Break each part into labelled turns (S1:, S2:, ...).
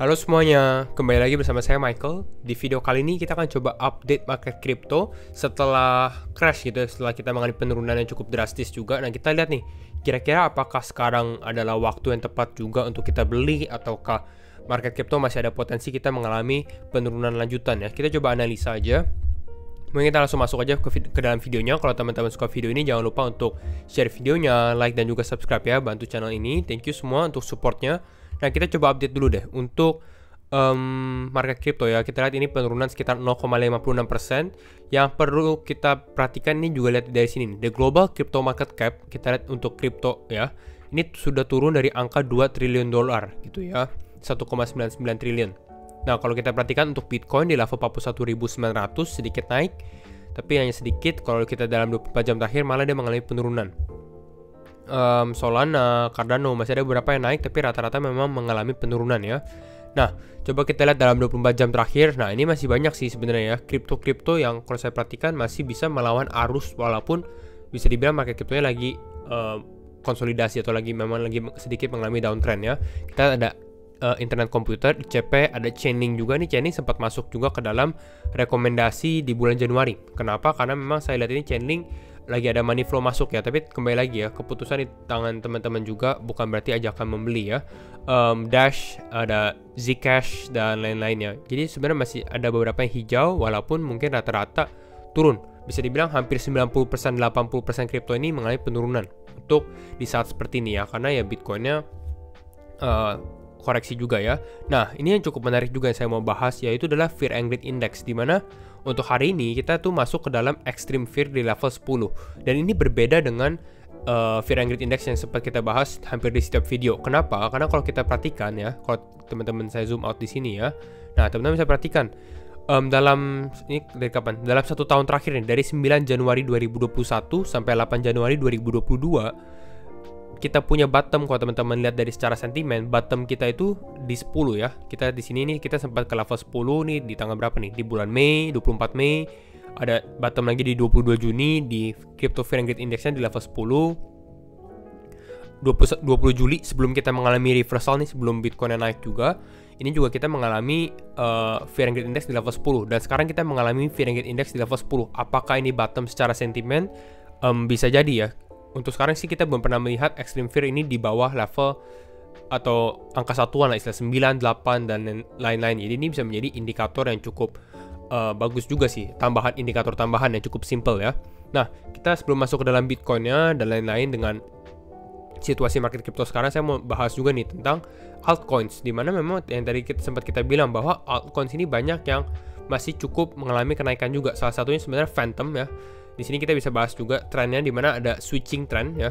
S1: Halo semuanya, kembali lagi bersama saya Michael. Di video kali ini kita akan coba update market crypto setelah crash gitu, setelah kita mengalami penurunan yang cukup drastis juga. Nah, kita lihat nih, kira-kira apakah sekarang adalah waktu yang tepat juga untuk kita beli, ataukah market crypto masih ada potensi kita mengalami penurunan lanjutan ya. Kita coba analisa aja. Mungkin kita langsung masuk aja ke dalam videonya. Kalau teman-teman suka video ini, jangan lupa untuk share videonya, like dan juga subscribe ya, bantu channel ini. Thank you semua untuk supportnya. Nah, kita coba update dulu deh untuk market crypto ya. Kita lihat ini penurunan sekitar 0,56%. Yang perlu kita perhatikan ini juga lihat dari sini nih, the global crypto market cap. Kita lihat untuk crypto ya, ini sudah turun dari angka 2 triliun dolar gitu ya, 1,99 triliun. Nah, kalau kita perhatikan untuk Bitcoin di level 41.900 sedikit naik, tapi hanya sedikit. Kalau kita dalam 24 jam terakhir malah dia mengalami penurunan. Solana, Cardano masih ada beberapa yang naik, tapi rata-rata memang mengalami penurunan ya. Nah, coba kita lihat dalam 24 jam terakhir. Nah, ini masih banyak sih sebenarnya ya kripto-kripto yang kalau saya perhatikan masih bisa melawan arus, walaupun bisa dibilang market crypto-nya lagi konsolidasi atau lagi sedikit mengalami downtrend ya. Kita ada internet komputer, ICP, ada Chainlink juga nih. Chainlink sempat masuk juga ke dalam rekomendasi di bulan Januari. Kenapa? Karena memang saya lihat ini Chainlink lagi ada money flow masuk ya, tapi kembali lagi ya, keputusan di tangan teman-teman juga, bukan berarti ajakan membeli ya. Dash, ada Zcash dan lain-lainnya. Jadi sebenarnya masih ada beberapa yang hijau, walaupun mungkin rata-rata turun. Bisa dibilang hampir 90%, 80% kripto ini mengalami penurunan untuk di saat seperti ini ya, karena ya Bitcoinnya koreksi juga ya. Nah, ini yang cukup menarik juga yang saya mau bahas, yaitu adalah Fear and Greed Index, di mana untuk hari ini kita tuh masuk ke dalam Extreme Fear di level 10. Dan ini berbeda dengan Fear and Greed Index yang sempat kita bahas hampir di setiap video. Kenapa? Karena kalau kita perhatikan ya, kalau teman-teman saya zoom out di sini ya. Nah, teman-teman bisa perhatikan dalam ini dari kapan? Dalam 1 tahun terakhir nih, dari 9 Januari 2021 sampai 8 Januari 2022, kita punya bottom. Kalau teman-teman lihat dari secara sentimen, bottom kita itu di 10 ya. Kita di sini nih, kita sempat ke level 10 nih di tanggal berapa nih? Di bulan Mei, 24 Mei. Ada bottom lagi di 22 Juni di Crypto Fear and Greed Index-nya di level 10. 20 Juli sebelum kita mengalami reversal nih, sebelum Bitcoin naik juga. Ini juga kita mengalami Fear and Greed Index di level 10. Dan sekarang kita mengalami Fear and Greed Index di level 10. Apakah ini bottom secara sentimen? Bisa jadi ya. Untuk sekarang sih kita belum pernah melihat Extreme Fear ini di bawah level atau angka satuan lah, istilah 9, 8 dan lain-lain. Jadi ini bisa menjadi indikator yang cukup bagus juga sih, indikator tambahan yang cukup simple ya. Nah, kita sebelum masuk ke dalam Bitcoinnya dan lain-lain dengan situasi market crypto sekarang, saya mau bahas juga nih tentang altcoins, dimana memang yang tadi sempat kita bilang bahwa altcoins ini banyak yang masih cukup mengalami kenaikan juga. Salah satunya sebenarnya Phantom ya. Di sini kita bisa bahas juga trennya, di mana ada switching trend ya.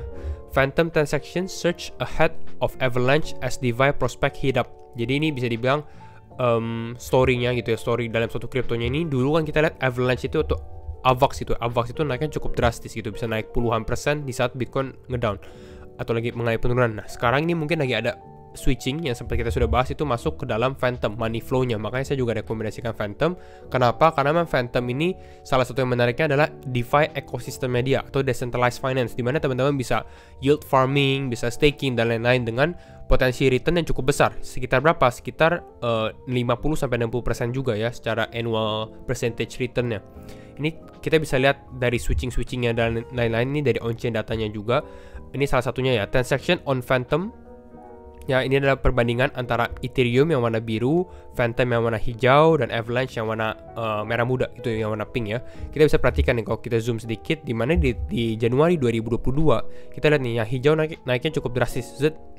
S1: Phantom transaction surge ahead of Avalanche as DeFi prospect heat up. Jadi ini bisa dibilang story-nya gitu ya, story dalam suatu kriptonya ini. Dulu kan kita lihat Avalanche itu atau AVAX itu naiknya cukup drastis gitu, bisa naik puluhan persen di saat Bitcoin ngedown atau lagi mengalami penurunan. Nah, sekarang ini mungkin lagi ada switching yang sempat kita sudah bahas, itu masuk ke dalam Phantom money flow-nya. Makanya saya juga rekomendasikan Phantom. Kenapa? Karena memang Phantom ini salah satu yang menariknya adalah DeFi ekosistem media atau decentralized finance, di mana teman-teman bisa yield farming, bisa staking dan lain-lain dengan potensi return yang cukup besar. Sekitar berapa? Sekitar 50-60% juga ya secara annual percentage return-nya. Ini kita bisa lihat dari switching-switchingnya dan lain-lain, ini dari on-chain datanya juga. Ini salah satunya ya, transaction on Phantom. Ya, ini adalah perbandingan antara Ethereum yang warna biru, Phantom yang warna hijau, dan Avalanche yang warna merah muda, itu yang warna pink ya. Kita bisa perhatikan nih kalau kita zoom sedikit, di mana di Januari 2022 kita lihat nih yang hijau naiknya cukup drastis,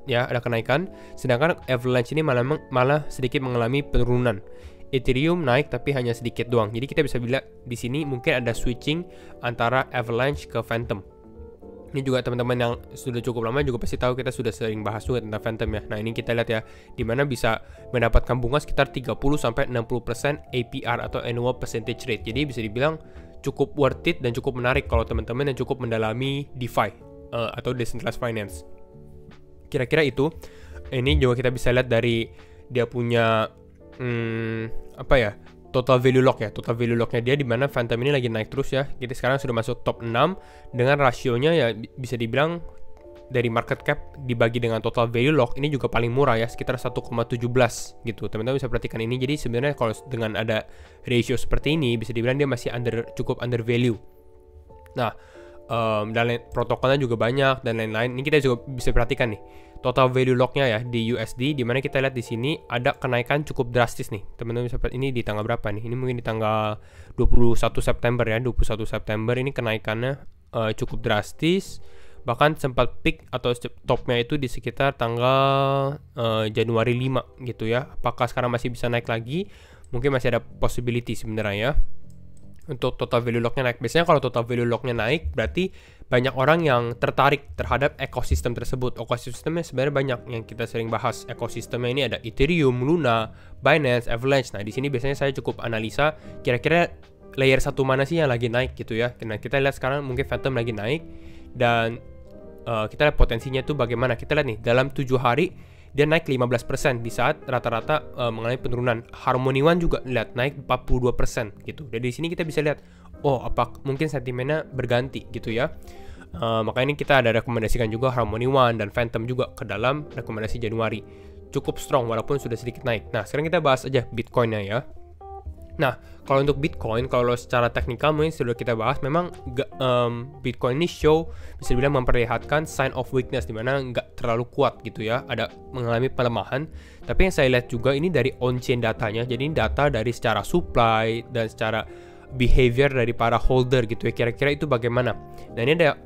S1: ya, ada kenaikan. Sedangkan Avalanche ini malah sedikit mengalami penurunan. Ethereum naik tapi hanya sedikit doang. Jadi kita bisa bilang di sini mungkin ada switching antara Avalanche ke Phantom. Ini juga teman-teman yang sudah cukup lama juga pasti tahu, kita sudah sering bahas juga tentang Phantom ya. Nah, ini kita lihat ya, dimana bisa mendapatkan bunga sekitar 30-60% APR atau annual percentage rate. Jadi bisa dibilang cukup worth it dan cukup menarik kalau teman-teman yang cukup mendalami DeFi atau decentralized finance. Kira-kira itu. Ini juga kita bisa lihat dari dia punya total value lock ya. Total value locknya dia, di mana Phantom ini lagi naik terus ya. Kita sekarang sudah masuk top 6 dengan rasionya ya bisa dibilang dari market cap dibagi dengan total value lock ini juga paling murah ya, sekitar 1,17 gitu. Teman-teman bisa perhatikan ini. Jadi sebenarnya kalau dengan ada ratio seperti ini bisa dibilang dia masih cukup under value. Nah, dan protokolnya juga banyak dan lain-lain. Ini kita juga bisa perhatikan nih total value locknya ya di USD, dimana kita lihat di sini ada kenaikan cukup drastis nih. Teman-teman bisa perhatikan ini di tanggal berapa nih? Ini mungkin di tanggal 21 September ya, 21 September ini kenaikannya cukup drastis. Bahkan sempat peak atau topnya itu di sekitar tanggal Januari 5 gitu ya. Apakah sekarang masih bisa naik lagi? Mungkin masih ada possibility sebenarnya ya untuk total value locknya naik. Biasanya kalau total value locknya naik berarti banyak orang yang tertarik terhadap ekosistem tersebut. Ekosistemnya sebenarnya banyak yang kita sering bahas. Ekosistemnya ini ada Ethereum, Luna, Binance, Avalanche. Nah di sini biasanya saya cukup analisa kira-kira layer satu mana sih yang lagi naik gitu ya. Nah kita lihat sekarang mungkin Phantom lagi naik dan kita lihat potensinya itu bagaimana. Kita lihat nih dalam 7 hari dia naik 15% di saat rata-rata mengalami penurunan. Harmony One juga lihat naik 42% gitu. Dari sini kita bisa lihat oh apa mungkin sentimennya berganti gitu ya. Makanya ini kita ada rekomendasikan juga Harmony One dan Phantom juga ke dalam rekomendasi Januari. Cukup strong walaupun sudah sedikit naik. Nah, sekarang kita bahas aja Bitcoin-nya ya. Nah, kalau untuk Bitcoin, kalau secara teknikal mungkin sudah kita bahas, memang Bitcoin ini bisa dibilang memperlihatkan sign of weakness, dimana nggak terlalu kuat gitu ya, ada mengalami pelemahan. Tapi yang saya lihat juga ini dari on-chain datanya, jadi ini data dari secara supply dan secara behavior dari para holder gitu ya, kira-kira itu bagaimana. Dan ini ada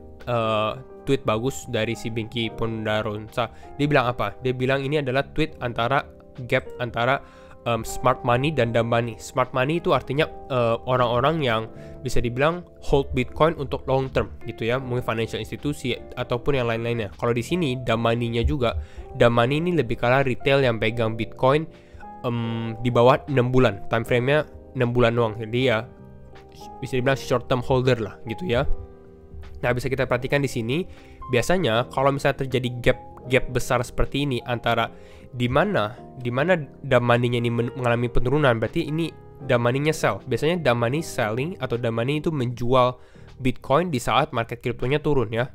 S1: tweet bagus dari si Binky Pondaronsa. Dia bilang apa? Dia bilang ini adalah tweet antara gap antara smart money dan dumb money. Smart money itu artinya orang-orang yang bisa dibilang hold Bitcoin untuk long term gitu ya, mungkin financial institusi ataupun yang lain-lainnya. Kalau di sini dumb money-nya juga, dumb money ini lebih kalah retail yang pegang Bitcoin di bawah 6 bulan, time frame-nya 6 bulan doang. Jadi ya bisa dibilang short term holder lah gitu ya. Nah, bisa kita perhatikan di sini, biasanya kalau misalnya terjadi gap besar seperti ini antara di mana dumb money-nya ini mengalami penurunan, berarti ini dumb money-nya sell. Biasanya dumb money selling atau dumb money itu menjual Bitcoin di saat market kriptonya turun ya.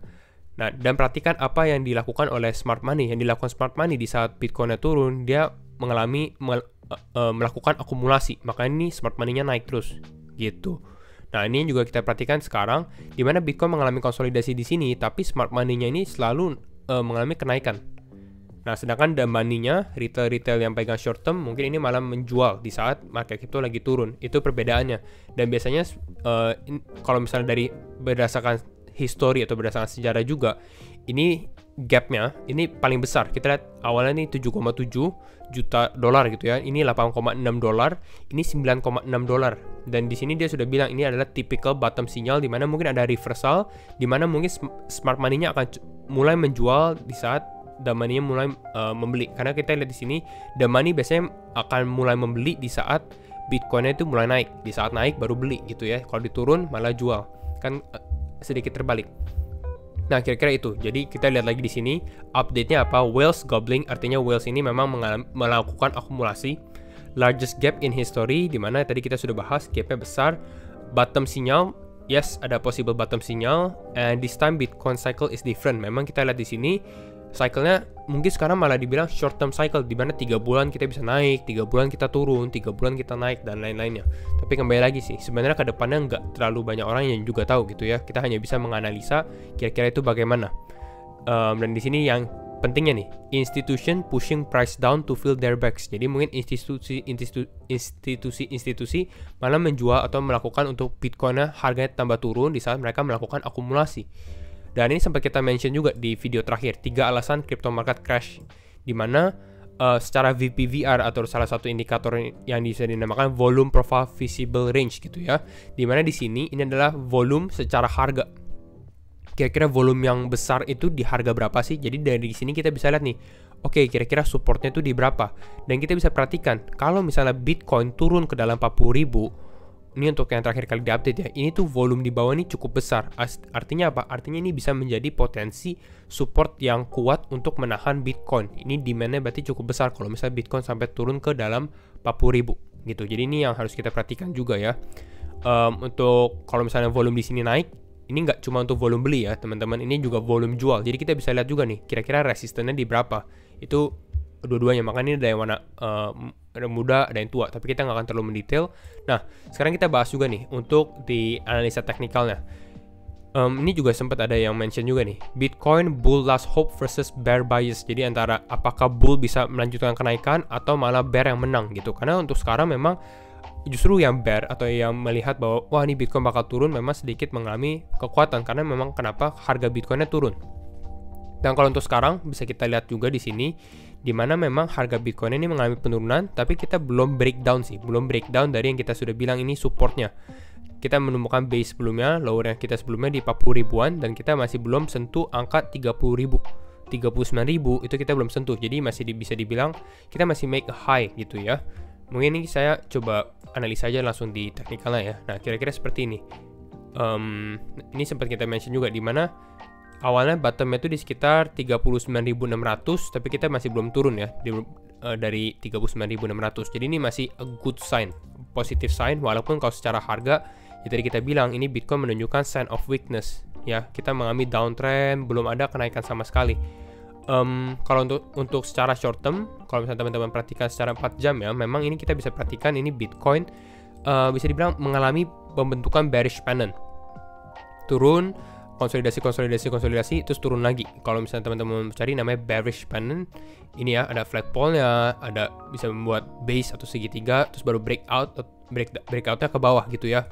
S1: Nah, dan perhatikan apa yang dilakukan oleh smart money. Yang dilakukan smart money di saat Bitcoin-nya turun, dia melakukan akumulasi. Makanya ini smart money-nya naik terus gitu. Nah, ini juga kita perhatikan sekarang di mana Bitcoin mengalami konsolidasi di sini, tapi smart money-nya ini selalu mengalami kenaikan. Nah, sedangkan dumb money-nya, retail yang pegang short term, mungkin ini malah menjual di saat market crypto lagi turun. Itu perbedaannya. Dan biasanya kalau misalnya dari berdasarkan history atau berdasarkan sejarah juga, ini gapnya ini paling besar. Kita lihat awalnya ini 7,7 juta dolar gitu ya. Ini 8,6 dolar, ini 9,6 dolar. Dan di sini dia sudah bilang ini adalah typical bottom signal, di mana mungkin ada reversal, di mana mungkin smart money-nya akan mulai menjual di saat dumb money-nya mulai membeli. Karena kita lihat di sini dumb money biasanya akan mulai membeli di saat Bitcoin-nya itu mulai naik. Di saat naik baru beli gitu ya. Kalau diturun malah jual. Kan sedikit terbalik. Nah, kira-kira itu. Jadi kita lihat lagi di sini update-nya apa? Whales gobbling, artinya whales ini memang melakukan akumulasi. Largest gap in history, di mana tadi kita sudah bahas gapnya besar. Bottom signal, yes, ada possible bottom signal. And this time Bitcoin cycle is different. Memang kita lihat di sini cycle-nya mungkin sekarang malah dibilang short term cycle, di mana 3 bulan kita bisa naik, 3 bulan kita turun, 3 bulan kita naik, dan lain-lainnya. Tapi kembali lagi sih, sebenarnya ke depannya nggak terlalu banyak orang yang juga tahu gitu ya. Kita hanya bisa menganalisa kira-kira itu bagaimana. Dan di sini yang pentingnya nih, institution pushing price down to fill their bags. Jadi mungkin institusi malah menjual atau melakukan untuk Bitcoin-nya harganya tambah turun di saat mereka melakukan akumulasi. Dan ini sempat kita mention juga di video terakhir, 3 alasan crypto market crash, di mana secara VPVR atau salah satu indikator yang bisa dinamakan volume profile visible range gitu ya, di mana di sini ini adalah volume secara harga. Kira-kira volume yang besar itu di harga berapa sih? Jadi dari sini kita bisa lihat nih, oke, kira-kira supportnya itu di berapa. Dan kita bisa perhatikan, kalau misalnya Bitcoin turun ke dalam 40.000, ini untuk yang terakhir kali diupdate ya, ini tuh volume di bawah ini cukup besar. Artinya apa? Artinya ini bisa menjadi potensi support yang kuat untuk menahan Bitcoin. Ini demand-nya berarti cukup besar kalau misalnya Bitcoin sampai turun ke dalam 40.000 gitu. Jadi ini yang harus kita perhatikan juga ya. Untuk kalau misalnya volume di sini naik, ini nggak cuma untuk volume beli ya teman-teman, ini juga volume jual. Jadi kita bisa lihat juga nih kira-kira resistennya di berapa. Itu dua-duanya, makanya ini ada yang warna ada muda, ada yang tua, tapi kita nggak akan terlalu mendetail. Nah, sekarang kita bahas juga nih untuk di analisa teknikalnya. Ini juga sempat ada yang mention juga nih, Bitcoin bull last hope versus bear bias. Jadi antara apakah bull bisa melanjutkan kenaikan atau malah bear yang menang gitu. Karena untuk sekarang memang justru yang bear atau yang melihat bahwa wah ini Bitcoin bakal turun memang sedikit mengalami kekuatan, karena memang kenapa harga Bitcoinnya turun. Dan kalau untuk sekarang bisa kita lihat juga di sini, di mana memang harga Bitcoin ini mengalami penurunan, tapi kita belum breakdown sih, belum breakdown dari yang kita sudah bilang ini supportnya. Kita menemukan base sebelumnya, lower yang kita sebelumnya di 40 ribuan, dan kita masih belum sentuh angka 30 ribu. 39 ribu itu kita belum sentuh, jadi masih bisa dibilang kita masih make a high gitu ya. Mungkin ini saya coba analisa aja langsung di teknikalnya ya. Nah, kira-kira seperti ini. Ini sempat kita mention juga di mana awalnya bottomnya itu di sekitar 39.600, tapi kita masih belum turun ya dari 39.600. Jadi ini masih a good sign, positive sign, walaupun kalau secara harga ya tadi kita bilang ini Bitcoin menunjukkan sign of weakness ya, kita mengalami downtrend, belum ada kenaikan sama sekali. Kalau untuk secara short term, kalau misalnya teman-teman perhatikan secara 4 jam ya, memang ini kita bisa perhatikan ini Bitcoin bisa dibilang mengalami pembentukan bearish pennant, turun, konsolidasi terus turun lagi. Kalau misalnya teman-teman cari namanya bearish pennant, ini ya ada flagpole-nya, ada bisa membuat base atau segitiga, terus baru breakoutnya ke bawah gitu ya.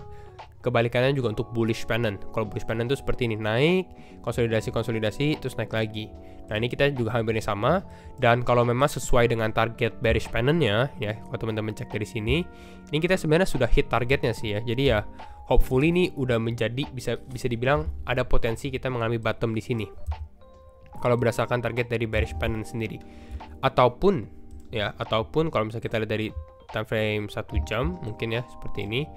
S1: Kebalikannya juga untuk bullish pennant. Kalau bullish pennant itu seperti ini, naik, konsolidasi, terus naik lagi. Nah, ini kita juga hampirnya sama. Dan kalau memang sesuai dengan target bearish pennant-nya, ya, kalau teman-teman cek dari sini, ini kita sebenarnya sudah hit targetnya sih ya. Jadi ya, hopefully ini udah menjadi bisa dibilang ada potensi kita mengalami bottom di sini. Kalau berdasarkan target dari bearish pennant sendiri. Ataupun kalau misalnya kita lihat dari time frame 1 jam mungkin ya seperti ini.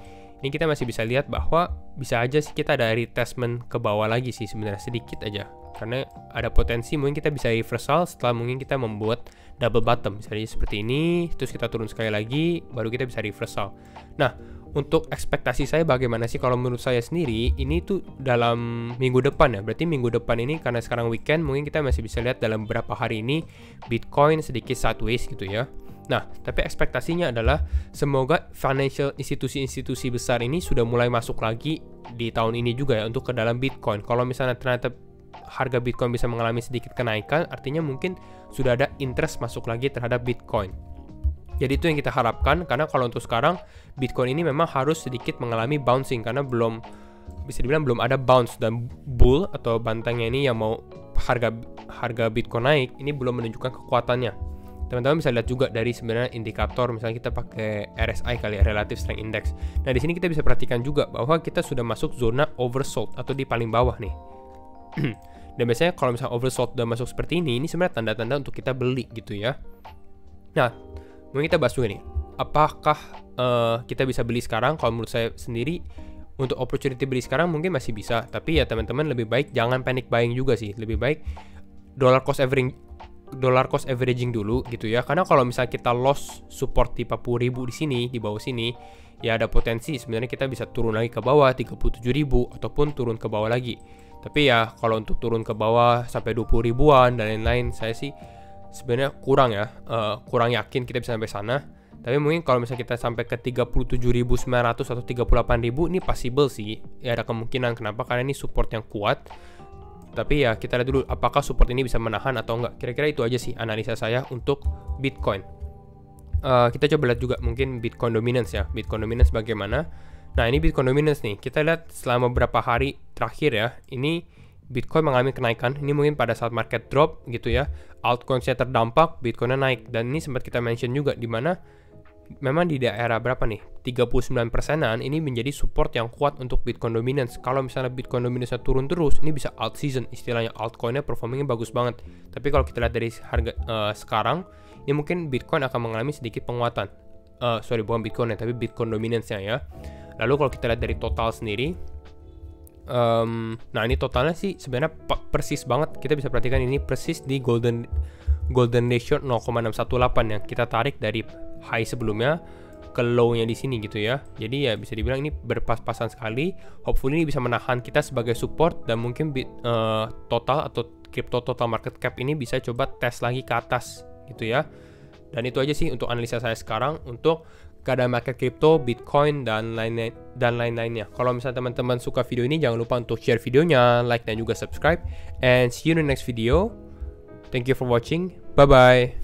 S1: Ini kita masih bisa lihat bahwa bisa aja sih kita ada retestment ke bawah lagi sih sebenarnya, sedikit aja. Karena ada potensi mungkin kita bisa reversal setelah mungkin kita membuat double bottom. Misalnya seperti ini, terus kita turun sekali lagi, baru kita bisa reversal. Nah, untuk ekspektasi saya bagaimana sih kalau menurut saya sendiri, ini tuh dalam minggu depan ya. Berarti minggu depan ini karena sekarang weekend, mungkin kita masih bisa lihat dalam beberapa hari ini Bitcoin sedikit sideways gitu ya. Nah, tapi ekspektasinya adalah semoga financial institusi-institusi besar ini sudah mulai masuk lagi di tahun ini juga ya untuk ke dalam Bitcoin. Kalau misalnya ternyata harga Bitcoin bisa mengalami sedikit kenaikan, artinya mungkin sudah ada interest masuk lagi terhadap Bitcoin. Jadi itu yang kita harapkan, karena kalau untuk sekarang Bitcoin ini memang harus sedikit mengalami bouncing karena bisa dibilang belum ada bounce, dan bull atau bantangnya ini yang mau harga Bitcoin naik ini belum menunjukkan kekuatannya. Teman-teman bisa lihat juga dari sebenarnya indikator, misalnya kita pakai RSI kali ya, Relative Strength Index. Nah, di sini kita bisa perhatikan juga bahwa kita sudah masuk zona oversold atau di paling bawah nih. Dan biasanya kalau misalnya oversold udah masuk seperti ini sebenarnya tanda-tanda untuk kita beli gitu ya. Nah, mungkin kita bahas juga nih, apakah kita bisa beli sekarang? Kalau menurut saya sendiri, untuk opportunity beli sekarang mungkin masih bisa, tapi ya teman-teman lebih baik jangan panic buying juga sih. Lebih baik dollar cost averaging dulu gitu ya. Karena kalau misalnya kita loss support di 40.000 di sini, di bawah sini, ya ada potensi sebenarnya kita bisa turun lagi ke bawah 37.000 ataupun turun ke bawah lagi. Tapi ya kalau untuk turun ke bawah sampai 20 ribuan dan lain-lain, saya sih sebenarnya kurang yakin kita bisa sampai sana. Tapi mungkin kalau misalnya kita sampai ke 37.900 atau 38.000 ini possible sih. Ya ada kemungkinan, kenapa? Karena ini support yang kuat. Tapi ya kita lihat dulu apakah support ini bisa menahan atau enggak. Kira-kira itu aja sih analisa saya untuk Bitcoin. Kita coba lihat juga mungkin Bitcoin dominance ya. Bitcoin dominance bagaimana? Nah, ini Bitcoin dominance nih. Kita lihat selama beberapa hari terakhir ya. Ini Bitcoin mengalami kenaikan. Ini mungkin pada saat market drop gitu ya. Altcoins-nya terdampak, Bitcoin-nya naik. Dan ini sempat kita mention juga di mana memang di daerah berapa nih? 39%-an ini menjadi support yang kuat untuk Bitcoin dominance. Kalau misalnya Bitcoin dominance turun terus, ini bisa alt season istilahnya, altcoin-nya performingnya bagus banget. Tapi kalau kita lihat dari harga sekarang, ini mungkin Bitcoin akan mengalami sedikit penguatan. Bukan Bitcoin ya, tapi Bitcoin dominance-nya ya. Lalu kalau kita lihat dari total sendiri, nah ini totalnya sih sebenarnya persis banget. Kita bisa perhatikan ini persis di golden ratio 0,618 yang kita tarik dari high sebelumnya ke low-nya di sini gitu ya. Jadi ya bisa dibilang ini berpas-pasan sekali. Hopefully ini bisa menahan kita sebagai support dan mungkin total atau crypto total market cap ini bisa coba tes lagi ke atas gitu ya. Dan itu aja sih untuk analisa saya sekarang untuk keadaan market crypto, Bitcoin dan lain-lainnya. Kalau misalnya teman-teman suka video ini, jangan lupa untuk share videonya, like dan juga subscribe. And see you in the next video. Thank you for watching. Bye bye.